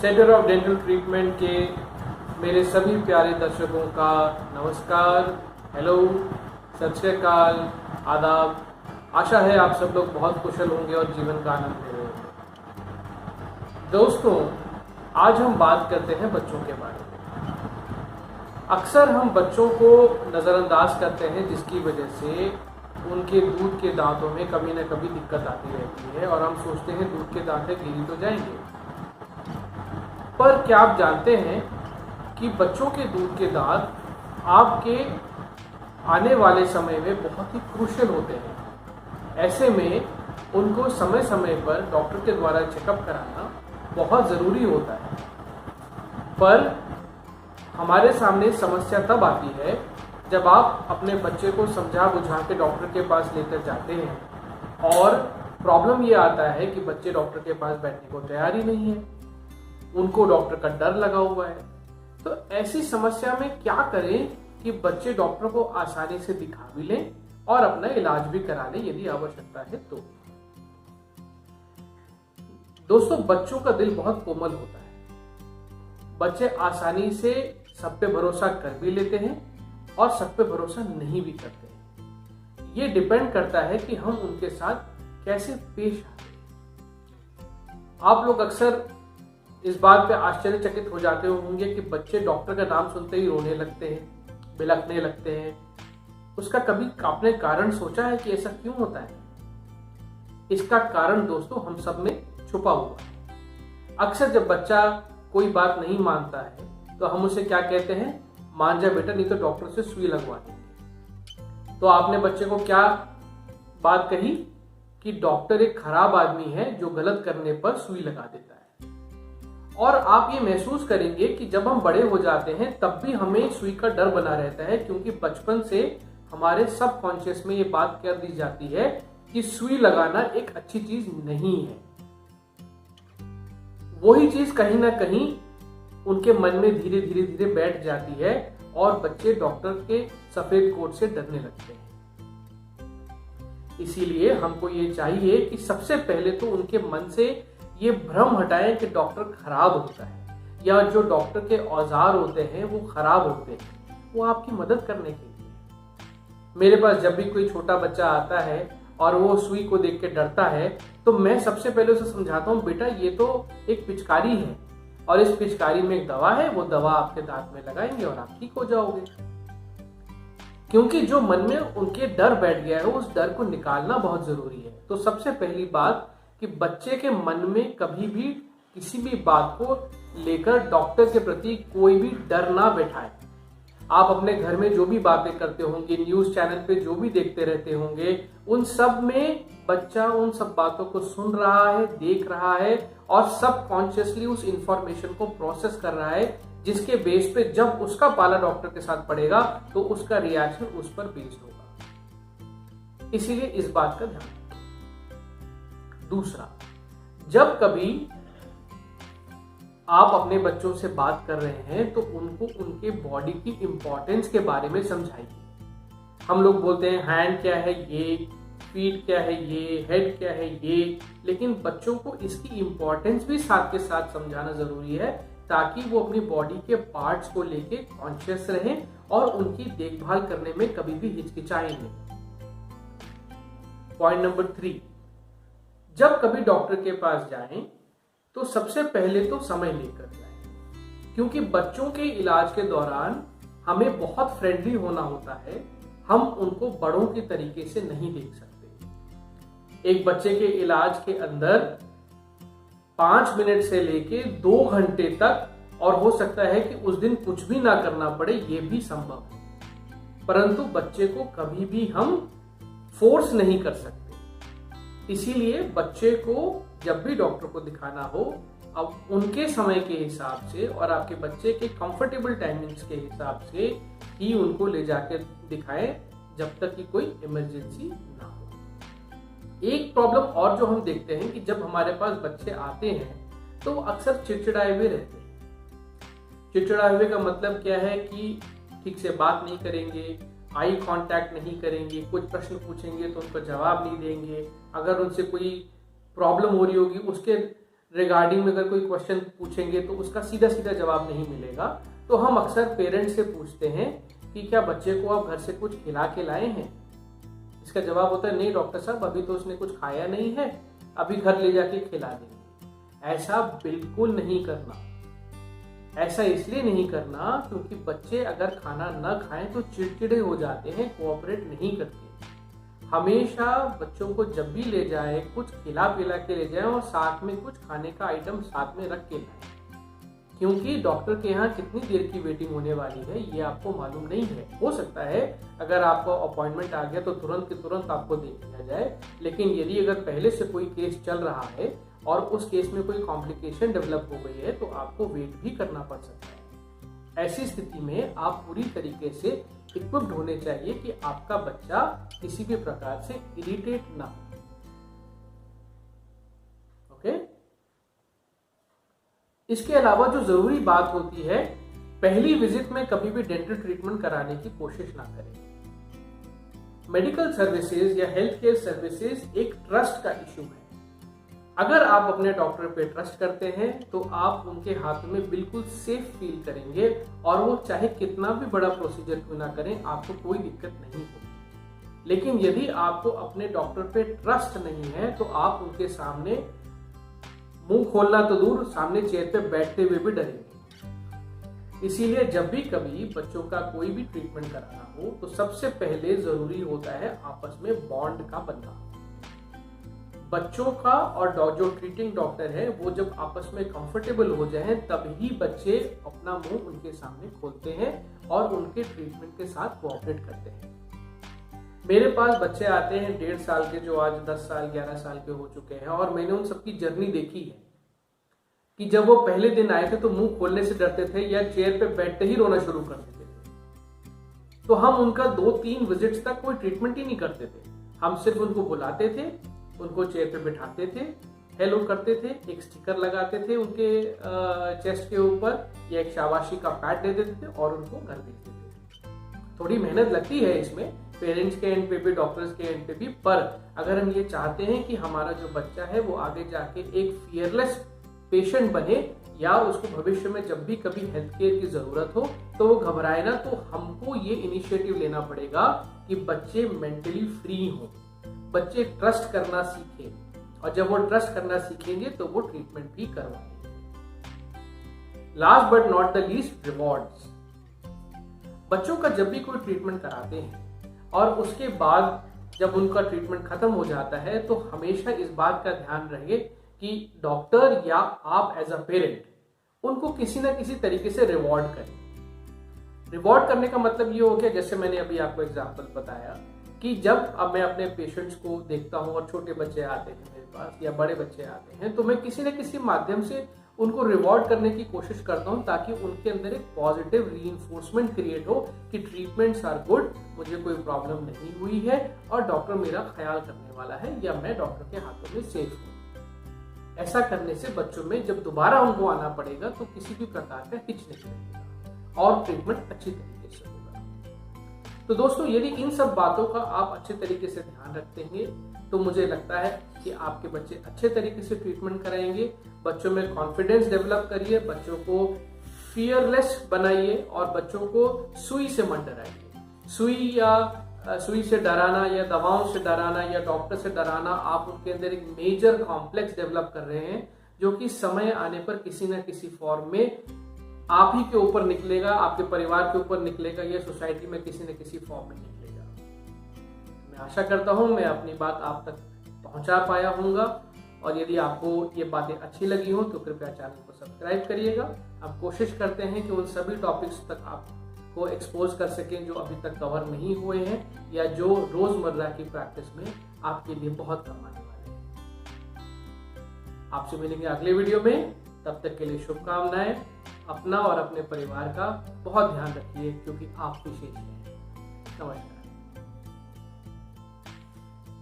Centre of dental treatment के मेरे सभी प्यारे दर्शकों का नमस्कार, हेलो, सत श्री अकाल, आदाब। आशा है आप सब लोग बहुत कुशल होंगे और जीवन का आनंद ले रहे होंगे। दोस्तों, आज हम बात करते हैं बच्चों के बारे में। अक्सर हम बच्चों को नज़रअंदाज करते हैं, जिसकी वजह से उनके दूध के दांतों में कभी ना कभी दिक्कत आती रहती है और हम सोचते हैं दूध के दांत गिरी तो जाएंगे। पर क्या आप जानते हैं कि बच्चों के दूध के दांत आपके आने वाले समय में बहुत ही क्रूशियल होते हैं। ऐसे में उनको समय समय पर डॉक्टर के द्वारा चेकअप कराना बहुत ज़रूरी होता है। पर हमारे सामने समस्या तब आती है जब आप अपने बच्चे को समझा बुझा के डॉक्टर के पास लेकर जाते हैं और प्रॉब्लम ये आता है कि बच्चे डॉक्टर के पास बैठने को तैयार ही नहीं है, उनको डॉक्टर का डर लगा हुआ है। तो ऐसी समस्या में क्या करें कि बच्चे डॉक्टर को आसानी से दिखा भी लें और अपना इलाज भी करा लें यदि आवश्यकता है तो। दोस्तों, बच्चों का दिल बहुत कोमल होता है। बच्चे आसानी से सब पे भरोसा कर भी लेते हैं और सब पे भरोसा नहीं भी करते हैं। ये डिपेंड करता है कि हम उनके साथ कैसे पेश आते हैं। आप लोग अक्सर इस बात पे आश्चर्यचकित हो जाते होंगे कि बच्चे डॉक्टर का नाम सुनते ही रोने लगते हैं, बिलखने लगते हैं। उसका कभी आपने कारण सोचा है कि ऐसा क्यों होता है? इसका कारण दोस्तों हम सब में छुपा हुआ है। अक्सर जब बच्चा कोई बात नहीं मानता है तो हम उसे क्या कहते हैं? मान जा बेटा, नहीं तो डॉक्टर से सुई लगवा देंगे। तो आपने बच्चे को क्या बात कही कि डॉक्टर एक खराब आदमी है जो गलत करने पर सुई लगा देता है। और आप ये महसूस करेंगे कि जब हम बड़े हो जाते हैं तब भी हमें सुई का डर बना रहता है, क्योंकि बचपन से हमारे सबकॉन्शियस में ये बात कर दी जाती है कि सुई लगाना एक अच्छी चीज नहीं है। वही चीज कहीं ना कहीं उनके मन में धीरे धीरे धीरे बैठ जाती है और बच्चे डॉक्टर के सफेद कोट से डरने लगते हैं। इसीलिए हमको ये चाहिए कि सबसे पहले तो उनके मन से ये भ्रम हटाएं कि डॉक्टर खराब होता है या जो डॉक्टर के औजार होते हैं वो खराब होते हैं। वो आपकी मदद करने के लिए। मेरे पास जब भी कोई छोटा बच्चा आता है और वो सुई को देख के डरता है तो मैं सबसे पहले उसे समझाता हूँ, बेटा ये तो एक पिचकारी है और इस पिचकारी में एक दवा है, वो दवा आपके दांत में लगाएंगे और आप ठीक हो जाओगे। क्योंकि जो मन में उनके डर बैठ गया है उस डर को निकालना बहुत जरूरी है। तो सबसे पहली बात कि बच्चे के मन में कभी भी किसी भी बात को लेकर डॉक्टर के प्रति कोई भी डर ना बैठाएं। आप अपने घर में जो भी बातें करते होंगे, न्यूज चैनल पे जो भी देखते रहते होंगे, उन सब में बच्चा उन सब बातों को सुन रहा है, देख रहा है और सबकॉन्शियसली उस इंफॉर्मेशन को प्रोसेस कर रहा है, जिसके बेस पे जब उसका पाला डॉक्टर के साथ पड़ेगा तो उसका रिएक्शन उस पर बेस्ड होगा। इसीलिए इस बात का ध्यान रखें। दूसरा, जब कभी आप अपने बच्चों से बात कर रहे हैं तो उनको उनके बॉडी की इंपॉर्टेंस के बारे में समझाइए। हम लोग बोलते हैं हैंड क्या है ये, फीट क्या है ये, हेड क्या है ये, लेकिन बच्चों को इसकी इंपॉर्टेंस भी साथ के साथ समझाना जरूरी है ताकि वो अपनी बॉडी के पार्ट्स को लेके कॉन्शियस रहें और उनकी देखभाल करने में कभी भी हिचकिचाएं नहीं। पॉइंट नंबर 3, जब कभी डॉक्टर के पास जाएं तो सबसे पहले तो समय लेकर जाएं, क्योंकि बच्चों के इलाज के दौरान हमें बहुत फ्रेंडली होना होता है। हम उनको बड़ों के तरीके से नहीं देख सकते। एक बच्चे के इलाज के अंदर 5 मिनट से लेके 2 घंटे तक, और हो सकता है कि उस दिन कुछ भी ना करना पड़े, ये भी संभव है। परंतु बच्चे को कभी भी हम फोर्स नहीं कर सकते। इसीलिए बच्चे को जब भी डॉक्टर को दिखाना हो, अब उनके समय के हिसाब से और आपके बच्चे के कंफर्टेबल टाइमिंग्स के हिसाब से ही उनको ले जाकर दिखाएं, जब तक कि कोई इमरजेंसी ना हो। एक प्रॉब्लम और जो हम देखते हैं कि जब हमारे पास बच्चे आते हैं तो अक्सर चिड़चिड़ाए हुए रहते हैं। चिड़चिड़ाए हुए का मतलब क्या है कि ठीक से बात नहीं करेंगे, आई कांटेक्ट नहीं करेंगे, कुछ प्रश्न पूछेंगे तो उनको जवाब नहीं देंगे, अगर उनसे कोई प्रॉब्लम हो रही होगी उसके रिगार्डिंग में अगर कोई क्वेश्चन पूछेंगे तो उसका सीधा सीधा जवाब नहीं मिलेगा। तो हम अक्सर पेरेंट्स से पूछते हैं कि क्या बच्चे को आप घर से कुछ खिला के लाए हैं? इसका जवाब होता है नहीं डॉक्टर साहब, अभी तो उसने कुछ खाया नहीं है, अभी घर ले जाके खिला देंगे। ऐसा बिल्कुल नहीं करना। ऐसा इसलिए नहीं करना क्योंकि बच्चे अगर खाना न खाएं तो चिड़चिड़े हो जाते हैं, कोऑपरेट नहीं करते। हमेशा बच्चों को जब भी ले जाए कुछ खिला पिला के ले जाए और साथ में कुछ खाने का आइटम साथ में रख के लाए, क्योंकि डॉक्टर के यहाँ कितनी देर की वेटिंग होने वाली है ये आपको मालूम नहीं है। हो सकता है अगर आपका अपॉइंटमेंट आ गया तो तुरंत के तुरंत आपको देख लिया जाए, लेकिन यदि अगर पहले से कोई केस चल रहा है और उस केस में कोई कॉम्प्लिकेशन डेवलप हो गई है तो आपको वेट भी करना पड़ सकता है। ऐसी स्थिति में आप पूरी तरीके से इक्विप्ड होने चाहिए कि आपका बच्चा किसी भी प्रकार से इरिटेट ना हो। ओके? इसके अलावा जो जरूरी बात होती है, पहली विजिट में कभी भी डेंटल ट्रीटमेंट कराने की कोशिश ना करें। मेडिकल सर्विसेज या हेल्थ केयर सर्विसेज एक ट्रस्ट का इश्यू है। अगर आप अपने डॉक्टर पे ट्रस्ट करते हैं तो आप उनके हाथों में बिल्कुल सेफ फील करेंगे और वो चाहे कितना भी बड़ा प्रोसीजर क्यों ना करें आपको कोई दिक्कत नहीं होगी। लेकिन यदि आपको अपने डॉक्टर पे ट्रस्ट नहीं है तो आप उनके सामने मुंह खोलना तो दूर, सामने चेयर पे बैठते हुए भी डरेंगे। इसीलिए जब भी कभी बच्चों का कोई भी ट्रीटमेंट कराना हो तो सबसे पहले जरूरी होता है आपस में बॉन्ड का बनना। बच्चों का और जो ट्रीटिंग डॉक्टर है वो जब आपस में कंफर्टेबल हो जाए तभी बच्चे अपना मुंह उनके सामने खोलते हैं और उनके ट्रीटमेंट के साथ कोऑपरेट करते हैं। मेरे पास बच्चे आते हैं 1.5 साल के जो आज 10 साल 11 साल के हो चुके हैं और मैंने उन सबकी जर्नी देखी है कि जब वो पहले दिन आए थे तो मुंह खोलने से डरते थे या चेयर पे बैठते ही रोना शुरू कर देते थे। तो हम उनका 2-3 विजिट्स तक कोई ट्रीटमेंट ही नहीं करते थे। हम सिर्फ उनको बुलाते थे, उनको चेयर पे बिठाते थे, हेलो करते थे, एक स्टिकर लगाते थे उनके चेस्ट के ऊपर या एक शाबाशी का पैड दे देते थे और उनको घर भेज देते थे। थोड़ी मेहनत लगती है इसमें, पेरेंट्स के एंड पे भी, डॉक्टर्स के एंड पे भी, पर अगर हम ये चाहते हैं कि हमारा जो बच्चा है वो आगे जाके एक फियरलेस पेशेंट बने या उसको भविष्य में जब भी कभी हेल्थ केयर की जरूरत हो तो वो घबराए ना, तो हमको ये इनिशिएटिव लेना पड़ेगा कि बच्चे मेंटली फ्री हों, बच्चे ट्रस्ट करना सीखें और जब वो ट्रस्ट करना सीखेंगे तो वो ट्रीटमेंट भी करवाएंगे। Last but not the least, rewards. बच्चों का जब भी कोई ट्रीटमेंट कराते हैं और उसके बाद जब उनका ट्रीटमेंट खत्म हो जाता है तो हमेशा इस बात का ध्यान रहे कि डॉक्टर या आप एज अ पेरेंट उनको किसी ना किसी तरीके से रिवॉर्ड करें। रिवॉर्ड करने का मतलब ये हो गया, जैसे मैंने अभी आपको एग्जांपल बताया कि जब अब मैं अपने पेशेंट्स को देखता हूं और छोटे बच्चे आते हैं मेरे पास या बड़े बच्चे आते हैं तो मैं किसी न किसी माध्यम से उनको रिवॉर्ड करने की कोशिश करता हूं ताकि उनके अंदर एक पॉजिटिव रीइंफोर्समेंट क्रिएट हो कि ट्रीटमेंट्स आर गुड, मुझे कोई प्रॉब्लम नहीं हुई है और डॉक्टर मेरा ख्याल करने वाला है या मैं डॉक्टर के हाथों में सेफ हूँ। ऐसा करने से बच्चों में जब दोबारा उनको आना पड़ेगा तो किसी भी प्रकार का हिच नहीं रहेगा और ट्रीटमेंट अच्छी तरीके से होगा। तो दोस्तों, यदि इन सब बातों का आप अच्छे तरीके से ध्यान रखेंगे तो मुझे लगता है कि आपके बच्चे अच्छे तरीके से ट्रीटमेंट कराएंगे। बच्चों में कॉन्फिडेंस डेवलप करिए, बच्चों को फियरलेस बनाइए और बच्चों को सुई से मत डराइए। सुई से डराना या दवाओं से डराना या डॉक्टर से डराना, आप उनके अंदर एक मेजर कॉम्प्लेक्स डेवलप कर रहे हैं जो कि समय आने पर किसी न किसी फॉर्म में आप ही के ऊपर निकलेगा, आपके परिवार के ऊपर निकलेगा या सोसाइटी में किसी न किसी फॉर्म में निकलेगा। मैं आशा करता हूं मैं अपनी बात आप तक पहुंचा पाया हूँगा और यदि आपको ये बातें अच्छी लगी हो तो कृपया चैनल को सब्सक्राइब करिएगा। हम कोशिश करते हैं कि उन सभी टॉपिक्स तक आपको एक्सपोज कर सकें जो अभी तक कवर नहीं हुए हैं या जो रोजमर्रा की प्रैक्टिस में आपके लिए बहुत काम आने वाले हैं। आपसे मिलेंगे अगले वीडियो में, तब तक के लिए शुभकामनाएं। अपना और अपने परिवार का बहुत ध्यान रखिए क्योंकि आप विशेष हैं। नमस्कार।